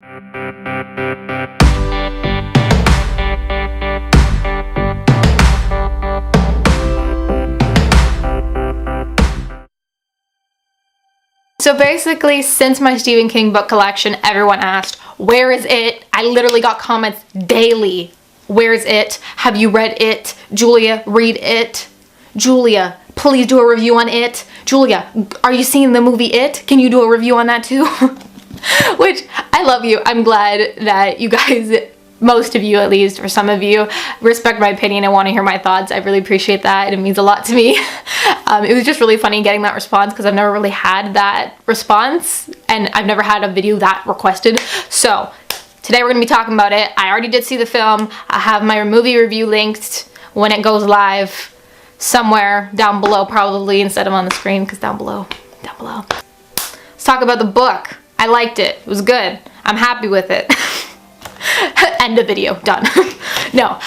So basically, since my Stephen King book collection, everyone asked, where is it? I literally got comments daily. Where is it? Have you read it? Julia, read it. Julia, please do a review on it. Julia, are you seeing the movie It? Can you do a review on that too? Which, I love you. I'm glad that you guys, most of you at least, or some of you, respect my opinion and want to hear my thoughts. I really appreciate that. It means a lot to me. It was just really funny getting that response because I've never really had that response and I've never had a video that requested. So today we're going to be talking about it. I already did see the film. I have my movie review linked when it goes live somewhere down below, probably instead of on the screen, because down below. Let's talk about the book. I liked it. It was good. I'm happy with it. End of video. Done. No.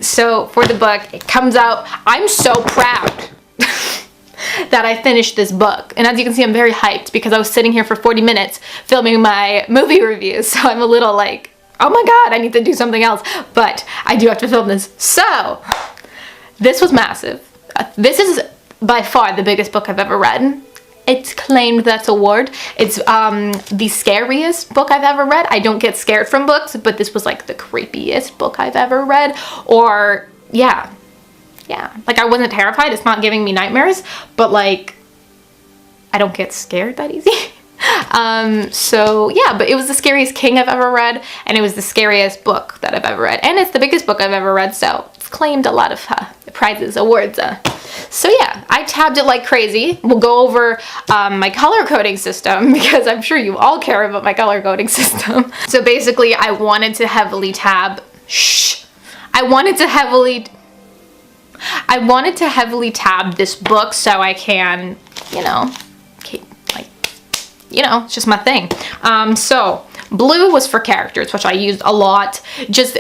So for the book, it comes out. I'm so proud that I finished this book. And as you can see, I'm very hyped because I was sitting here for 40 minutes filming my movie reviews. So I'm a little like, oh my god, I need to do something else. But I do have to film this. So this was massive. This is by far the biggest book I've ever read. It's claimed that award. It's the scariest book I've ever read. I don't get scared from books, but this was like the creepiest book I've ever read. Or yeah, like I wasn't terrified. It's not giving me nightmares, but like I don't get scared that easy. So yeah, but it was the scariest King I've ever read, and it was the scariest book that I've ever read, and it's the biggest book I've ever read, so it's claimed a lot of prizes, awards. So yeah, I tabbed it like crazy. We'll go over my color coding system because I'm sure you all care about my color coding system. So basically, I wanted to heavily tab. I wanted to heavily tab this book so I can, it's just my thing. So blue was for characters, which I used a lot. Just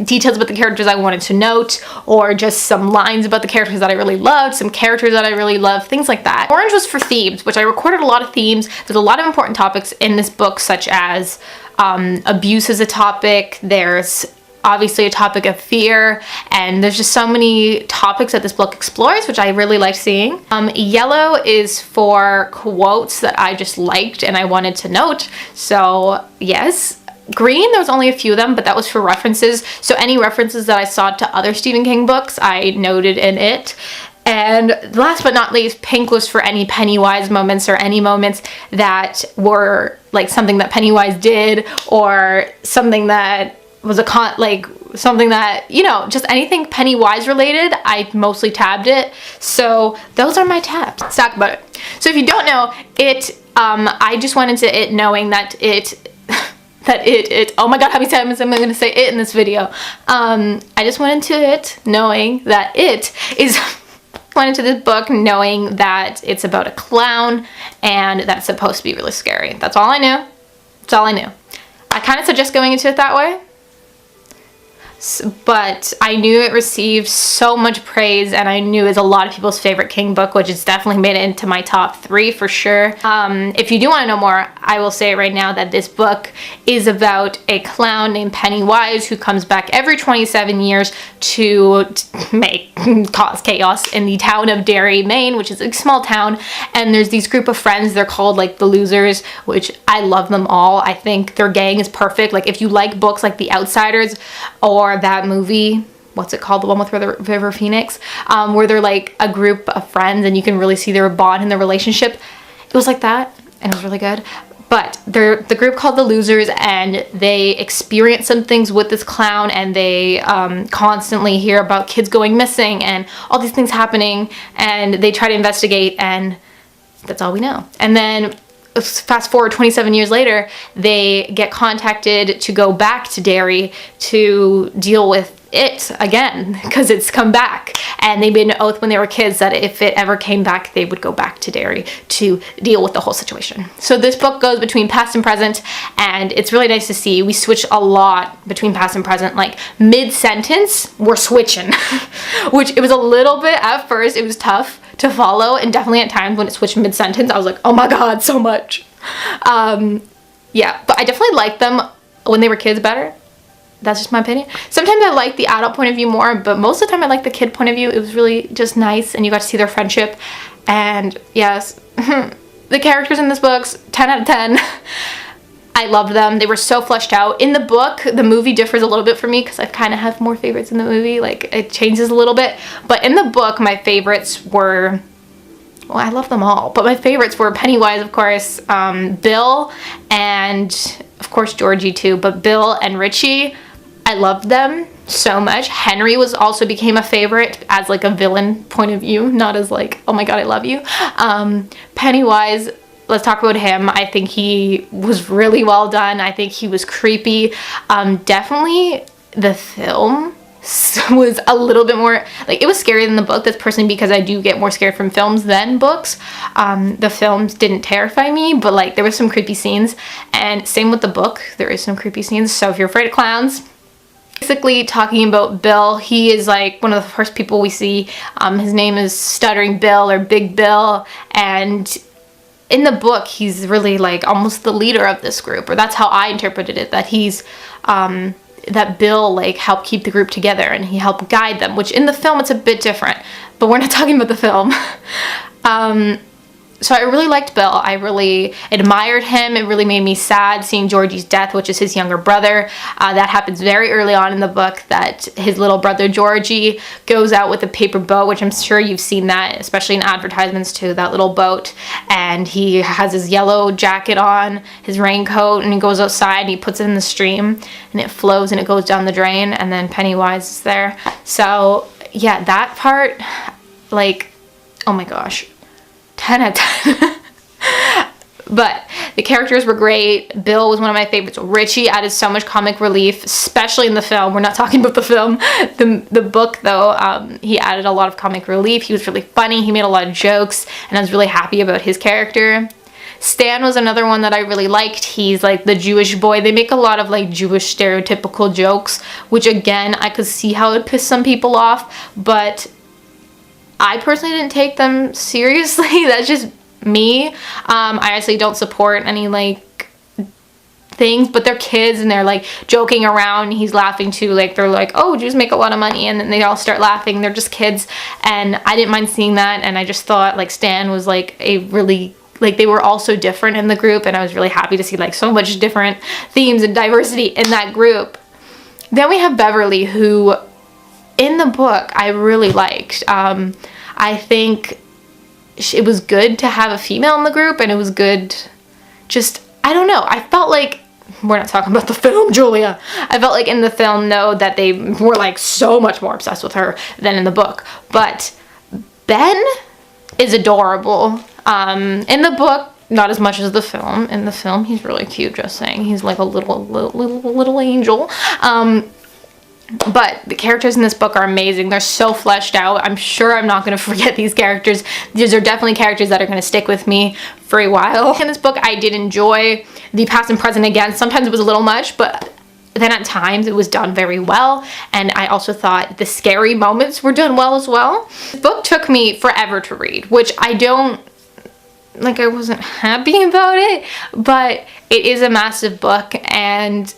details about the characters I wanted to note, or just some lines about the characters that I really loved, some characters that I really loved, things like that. Orange was for themes, which I recorded a lot of themes. There's a lot of important topics in this book, such as abuse is a topic. There's obviously a topic of fear, and there's just so many topics that this book explores, which I really like seeing. Yellow is for quotes that I just liked and I wanted to note, so yes. Green, there was only a few of them, but that was for references, so any references that I saw to other Stephen King books, I noted in it. And last but not least, pink was for any Pennywise moments, or any moments that were like something that Pennywise did, or something that was something that, just anything Pennywise related. I mostly tabbed it. So those are my tabs. Let's talk about it. So if you don't know, I just went into it knowing that oh my god, how many times am I going to say it in this video? I just went into it knowing that went into this book knowing that it's about a clown and that it's supposed to be really scary. That's all I knew. That's all I knew. I kind of suggest going into it that way. But I knew it received so much praise, and I knew it was a lot of people's favorite King book, which has definitely made it into my top 3 for sure. If you do want to know more, I will say right now that this book is about a clown named Pennywise who comes back every 27 years to cause chaos in the town of Derry, Maine, which is a small town. And there's these group of friends, they're called like the Losers, which I love them all. I think their gang is perfect. Like if you like books like The Outsiders, or that movie, what's it called, the one with River Phoenix, where they're like a group of friends and you can really see their bond and their relationship. It was like that, and it was really good. But they're the group called the Losers, and they experience some things with this clown, and they constantly hear about kids going missing and all these things happening, and they try to investigate, and that's all we know. And then fast forward 27 years later, they get contacted to go back to Derry to deal with it again, because it's come back, and they made an oath when they were kids that if it ever came back, they would go back to Derry to deal with the whole situation. So this book goes between past and present, and it's really nice to see. We switch a lot between past and present, like mid-sentence we're switching which it was a little bit, at first it was tough to follow, and definitely at times when it switched mid-sentence I was like, oh my god, so much. Yeah, but I definitely liked them when they were kids better. That's just my opinion. Sometimes I like the adult point of view more, but most of the time I like the kid point of view. It was really just nice, and you got to see their friendship. And yes, the characters in this book's 10 out of 10. I loved them. They were so fleshed out. In the book, the movie differs a little bit for me because I kind of have more favorites in the movie. Like, it changes a little bit. But in the book, my favorites were... Well, I love them all, but my favorites were Pennywise, of course, Bill, and of course Georgie too, but Bill and Richie, I loved them so much. Henry also became a favorite as like a villain point of view, not as like, oh my god, I love you. Pennywise, let's talk about him. I think he was really well done. I think he was creepy. Definitely the film was a little bit more, like, it was scarier than the book. That's personally because I do get more scared from films than books. The films didn't terrify me, but like there was some creepy scenes, and same with the book, there is some creepy scenes. So if you're afraid of clowns, basically talking about Bill, he is like one of the first people we see. His name is Stuttering Bill or Big Bill, and in the book he's really like almost the leader of this group, or that's how I interpreted it, that he's that Bill like helped keep the group together and he helped guide them, which in the film it's a bit different, but we're not talking about the film. So I really liked Bill. I really admired him. It really made me sad seeing Georgie's death, which is his younger brother. That happens very early on in the book, that his little brother Georgie goes out with a paper boat, which I'm sure you've seen that, especially in advertisements too, that little boat. And he has his yellow jacket on, his raincoat, and he goes outside and he puts it in the stream and it flows and it goes down the drain, and then Pennywise is there. So yeah, that part, like, oh my gosh. 10 out of 10. But the characters were great. Bill was one of my favorites. Richie added so much comic relief, especially in the film. We're not talking about the film. The book, though, he added a lot of comic relief. He was really funny. He made a lot of jokes, and I was really happy about his character. Stan was another one that I really liked. He's like the Jewish boy. They make a lot of like Jewish stereotypical jokes, which again, I could see how it would piss some people off, but I personally didn't take them seriously. That's just me. I actually don't support any like things, but they're kids and they're like joking around. He's laughing too. Like they're like, oh, Jews make a lot of money, and then they all start laughing. They're just kids, and I didn't mind seeing that. And I just thought like Stan was like a really, like, they were all so different in the group, and I was really happy to see like so much different themes and diversity in that group. Then we have Beverly, who in the book I really liked. I think it was good to have a female in the group, and it was good, just, I don't know, I felt like, we're not talking about the film, Julia. I felt like in the film, though, that they were like so much more obsessed with her than in the book. But Ben is adorable. In the book, not as much as the film. In the film, he's really cute, just saying. He's like a little angel. But the characters in this book are amazing. They're so fleshed out. I'm sure I'm not going to forget these characters. These are definitely characters that are going to stick with me for a while. In this book, I did enjoy the past and present again. Sometimes it was a little much, but then at times it was done very well. And I also thought the scary moments were done well as well. The book took me forever to read, which I wasn't happy about it, but it is a massive book, and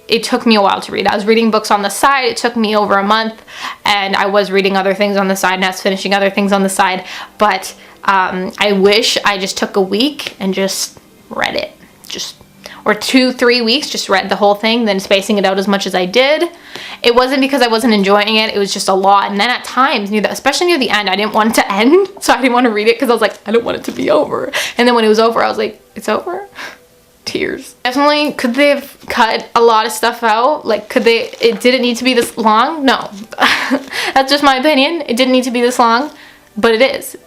it took me a while to read. I was reading books on the side. It took me over a month, and I was reading other things on the side, and I was finishing other things on the side. But I wish I just took a week and just read it. Or 2-3 weeks, just read the whole thing, then spacing it out as much as I did. It wasn't because I wasn't enjoying it. It was just a lot. And then at times, especially near the end, I didn't want it to end. So I didn't want to read it because I was like, I don't want it to be over. And then when it was over, I was like, it's over? Tears. Definitely, could they have cut a lot of stuff out? Like, did it need to be this long? No. That's just my opinion. It didn't need to be this long, but it is.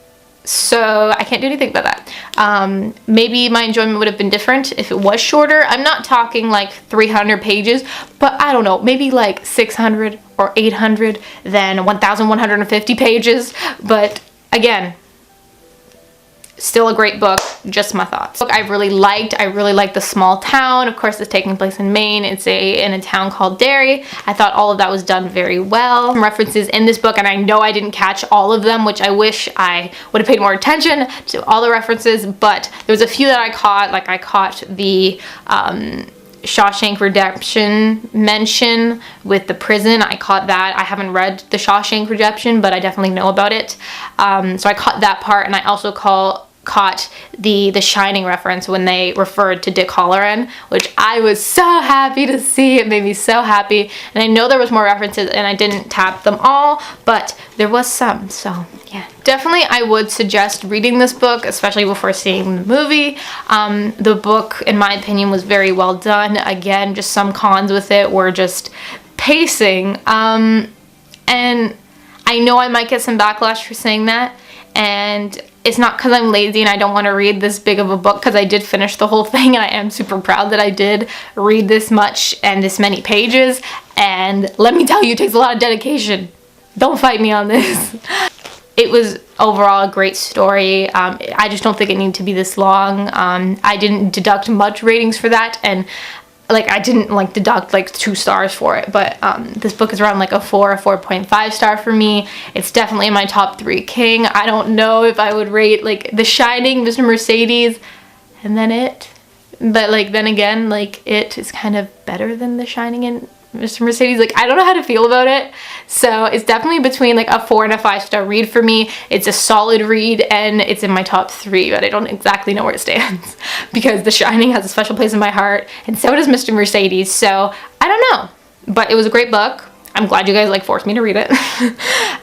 So I can't do anything about that. Maybe my enjoyment would have been different if it was shorter. I'm not talking like 300 pages, but I don't know, maybe like 600 or 800 than 1,150 pages. But again, Still a great book, just my thoughts. Book I really liked the small town. Of course, it's taking place in Maine. It's in a town called Derry. I thought all of that was done very well. Some references in this book, and I know I didn't catch all of them, which I wish I would have paid more attention to all the references, but there was a few that I caught. Like I caught the Shawshank Redemption mention with the prison. I caught that. I haven't read the Shawshank Redemption, but I definitely know about it. So I caught that part, and I also caught the Shining reference when they referred to Dick Hallorann, which I was so happy to see. It made me so happy. And I know there was more references and I didn't tap them all, but there was some, so yeah. Definitely I would suggest reading this book, especially before seeing the movie. The book, in my opinion, was very well done. Again, just some cons with it were just pacing. And I know I might get some backlash for saying that, and it's not because I'm lazy and I don't want to read this big of a book, because I did finish the whole thing and I am super proud that I did read this much and this many pages, and let me tell you, it takes a lot of dedication. Don't fight me on this. It was overall a great story. I just don't think it needed to be this long. I didn't deduct much ratings for that, and like I didn't like deduct like 2 stars for it, but this book is around like a 4.5 star for me. It's definitely in my top 3 King. I don't know if I would rate like The Shining, Mr. Mercedes, and then It, but like then again, like It is kind of better than The Shining and Mr. Mercedes. Like I don't know how to feel about it, so it's definitely between like a 4 and a 5 star read for me. It's a solid read and it's in my top 3, but I don't exactly know where it stands because The Shining has a special place in my heart and so does Mr. Mercedes, so I don't know, but it was a great book. I'm glad you guys like forced me to read it.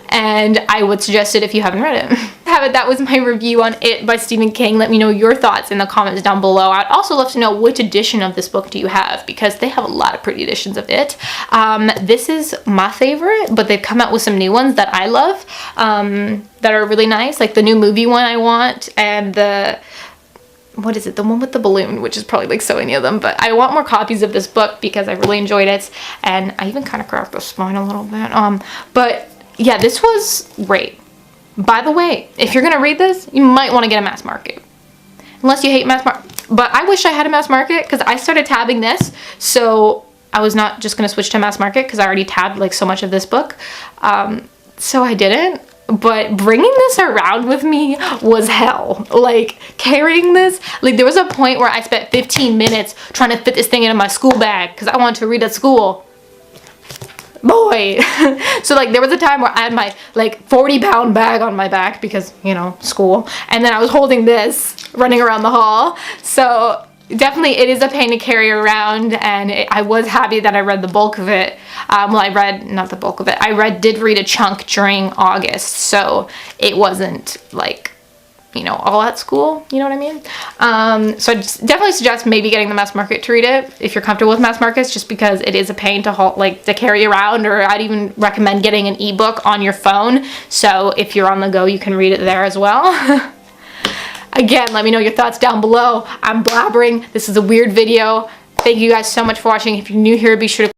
And I would suggest it if you haven't read it. That was my review on It by Stephen King. Let me know your thoughts in the comments down below. I'd also love to know which edition of this book do you have, because they have a lot of pretty editions of It. This is my favorite, but they've come out with some new ones that I love, that are really nice, like the new movie one I want, and the, what is it, the one with the balloon, which is probably like so many of them, but I want more copies of this book because I really enjoyed it, and I even kind of cracked the spine a little bit. But yeah, this was great. By the way, if you're gonna read this, you might want to get a mass market, unless you hate mass market. But I wish I had a mass market, because I started tabbing this, so I was not just gonna switch to mass market because I already tabbed like so much of this book, so I didn't. But bringing this around with me was hell. Like carrying this, like there was a point where I spent 15 minutes trying to fit this thing into my school bag because I wanted to read at school. Boy. So like there was a time where I had my like 40-pound bag on my back because, you know, school, and then I was holding this running around the hall. So definitely it is a pain to carry around, and I was happy that I read the bulk of it. Well, I read, not the bulk of it, did read a chunk during August, so it wasn't like, you know, all at school, you know what I mean? So I definitely suggest maybe getting the mass market to read it if you're comfortable with mass markets, just because it is a pain to carry around, or I'd even recommend getting an ebook on your phone, so if you're on the go you can read it there as well. Again, let me know your thoughts down below. I'm blabbering. This is a weird video. Thank you guys so much for watching. If you're new here, be sure to